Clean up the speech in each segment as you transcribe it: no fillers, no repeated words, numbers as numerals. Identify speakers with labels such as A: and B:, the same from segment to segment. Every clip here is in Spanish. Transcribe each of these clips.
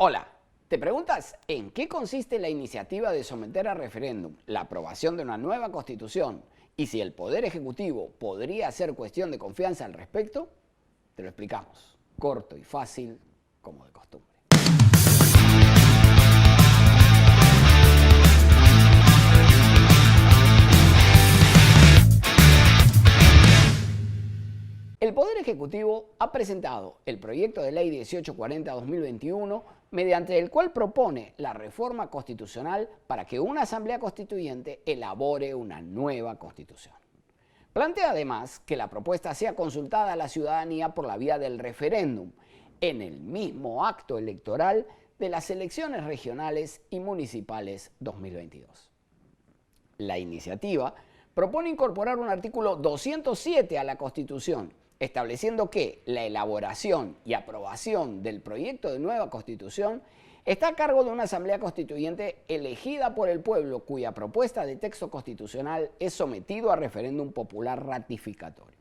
A: Hola, ¿te preguntas en qué consiste la iniciativa de someter a referéndum la aprobación de una nueva constitución y si el Poder Ejecutivo podría hacer cuestión de confianza al respecto? Te lo explicamos, corto y fácil como de costumbre. El Poder Ejecutivo ha presentado el proyecto de ley 1840-2021 mediante el cual propone la reforma constitucional para que una asamblea constituyente elabore una nueva constitución. Plantea además que la propuesta sea consultada a la ciudadanía por la vía del referéndum en el mismo acto electoral de las elecciones regionales y municipales 2022. La iniciativa propone incorporar un artículo 207 a la Constitución, estableciendo que la elaboración y aprobación del proyecto de nueva Constitución está a cargo de una Asamblea Constituyente elegida por el pueblo cuya propuesta de texto constitucional es sometido a referéndum popular ratificatorio.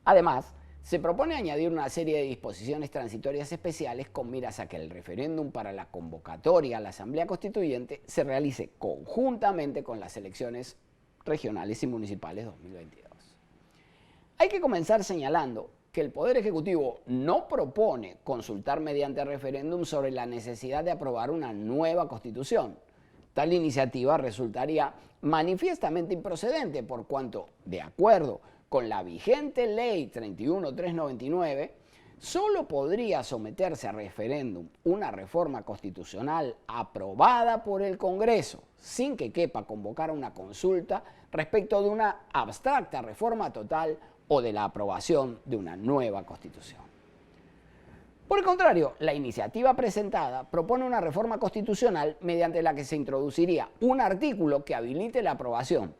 A: Además, se propone añadir una serie de disposiciones transitorias especiales con miras a que el referéndum para la convocatoria a la Asamblea Constituyente se realice conjuntamente con las elecciones regionales y municipales 2022. Hay que comenzar señalando que el Poder Ejecutivo no propone consultar mediante referéndum sobre la necesidad de aprobar una nueva Constitución. Tal iniciativa resultaría manifiestamente improcedente por cuanto, de acuerdo con la vigente Ley 31.399, solo podría someterse a referéndum una reforma constitucional aprobada por el Congreso, sin que quepa convocar una consulta respecto de una abstracta reforma total o de la aprobación de una nueva Constitución. Por el contrario, la iniciativa presentada propone una reforma constitucional mediante la que se introduciría un artículo que habilite la aprobación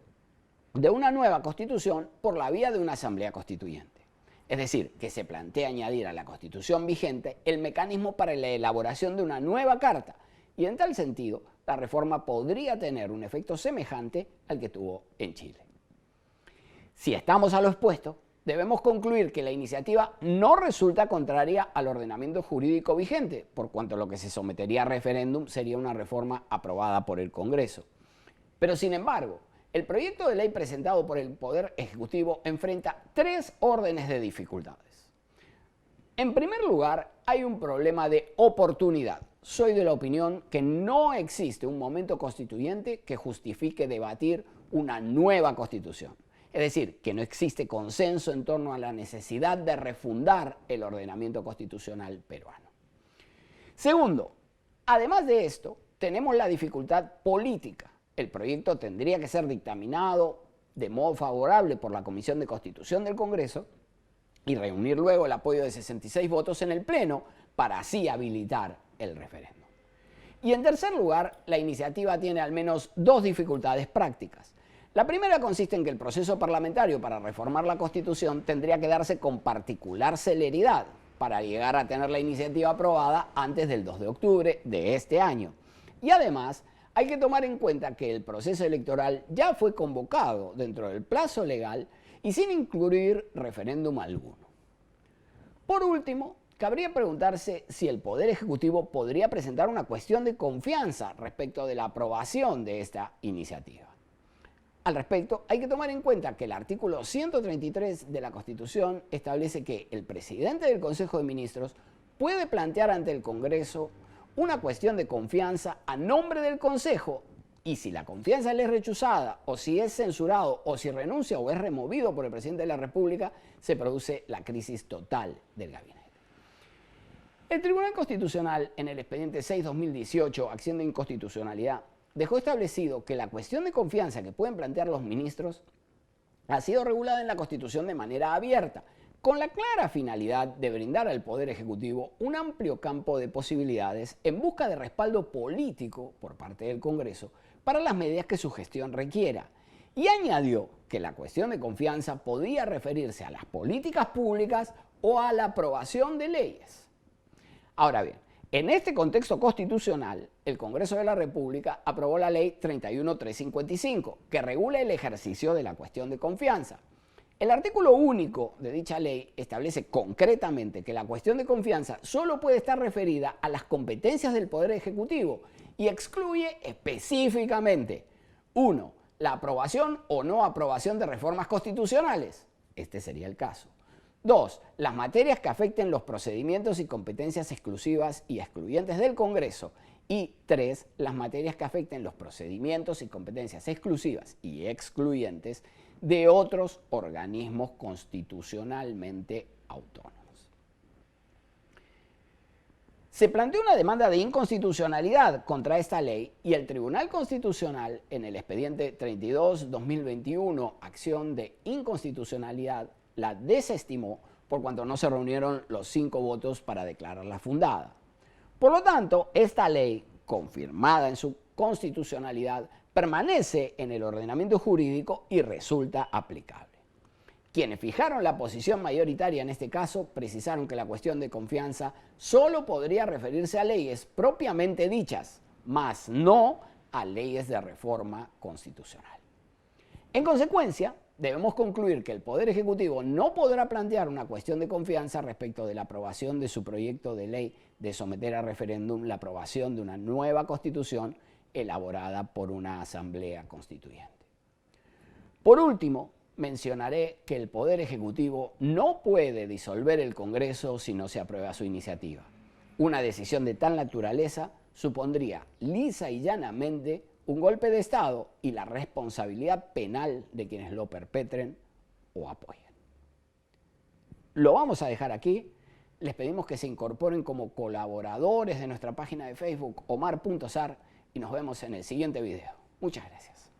A: de una nueva Constitución por la vía de una Asamblea Constituyente. Es decir, que se plantea añadir a la Constitución vigente el mecanismo para la elaboración de una nueva Carta, y en tal sentido, la reforma podría tener un efecto semejante al que tuvo en Chile. Si estamos a lo expuesto, debemos concluir que la iniciativa no resulta contraria al ordenamiento jurídico vigente, por cuanto lo que se sometería a referéndum sería una reforma aprobada por el Congreso. Pero sin embargo, el proyecto de ley presentado por el Poder Ejecutivo enfrenta tres órdenes de dificultades. En primer lugar, hay un problema de oportunidad. Soy de la opinión que no existe un momento constituyente que justifique debatir una nueva Constitución. Es decir, que no existe consenso en torno a la necesidad de refundar el ordenamiento constitucional peruano. Segundo, además de esto, tenemos la dificultad política. El proyecto tendría que ser dictaminado de modo favorable por la Comisión de Constitución del Congreso y reunir luego el apoyo de 66 votos en el Pleno para así habilitar el referéndum. Y en tercer lugar, la iniciativa tiene al menos dos dificultades prácticas. La primera consiste en que el proceso parlamentario para reformar la Constitución tendría que darse con particular celeridad para llegar a tener la iniciativa aprobada antes del 2 de octubre de este año. Y además, hay que tomar en cuenta que el proceso electoral ya fue convocado dentro del plazo legal y sin incluir referéndum alguno. Por último, cabría preguntarse si el Poder Ejecutivo podría presentar una cuestión de confianza respecto de la aprobación de esta iniciativa. Al respecto, hay que tomar en cuenta que el artículo 133 de la Constitución establece que el presidente del Consejo de Ministros puede plantear ante el Congreso una cuestión de confianza a nombre del Consejo y si la confianza le es rechazada o si es censurado o si renuncia o es removido por el presidente de la República, se produce la crisis total del gabinete. El Tribunal Constitucional en el expediente 6-2018, acción de inconstitucionalidad, dejó establecido que la cuestión de confianza que pueden plantear los ministros ha sido regulada en la Constitución de manera abierta, con la clara finalidad de brindar al Poder Ejecutivo un amplio campo de posibilidades en busca de respaldo político por parte del Congreso para las medidas que su gestión requiera. Y añadió que la cuestión de confianza podía referirse a las políticas públicas o a la aprobación de leyes. Ahora bien, en este contexto constitucional, el Congreso de la República aprobó la Ley 31.355, que regula el ejercicio de la cuestión de confianza. El artículo único de dicha ley establece concretamente que la cuestión de confianza solo puede estar referida a las competencias del Poder Ejecutivo y excluye específicamente 1. La aprobación o no aprobación de reformas constitucionales. Este sería el caso. 2. Las materias que afecten los procedimientos y competencias exclusivas y excluyentes del Congreso. Y 3. Las materias que afecten los procedimientos y competencias exclusivas y excluyentes de otros organismos constitucionalmente autónomos. Se planteó una demanda de inconstitucionalidad contra esta ley y el Tribunal Constitucional, en el expediente 32-2021, acción de inconstitucionalidad, la desestimó por cuanto no se reunieron los 5 votos para declararla fundada. Por lo tanto, esta ley, confirmada en su constitucionalidad, permanece en el ordenamiento jurídico y resulta aplicable. Quienes fijaron la posición mayoritaria en este caso precisaron que la cuestión de confianza solo podría referirse a leyes propiamente dichas, mas no a leyes de reforma constitucional. En consecuencia, debemos concluir que el Poder Ejecutivo no podrá plantear una cuestión de confianza respecto de la aprobación de su proyecto de ley de someter a referéndum la aprobación de una nueva Constitución elaborada por una Asamblea Constituyente. Por último, mencionaré que el Poder Ejecutivo no puede disolver el Congreso si no se aprueba su iniciativa. Una decisión de tal naturaleza supondría lisa y llanamente un golpe de Estado y la responsabilidad penal de quienes lo perpetren o apoyen. Lo vamos a dejar aquí. Les pedimos que se incorporen como colaboradores de nuestra página de Facebook, omar.sar, y nos vemos en el siguiente video. Muchas gracias.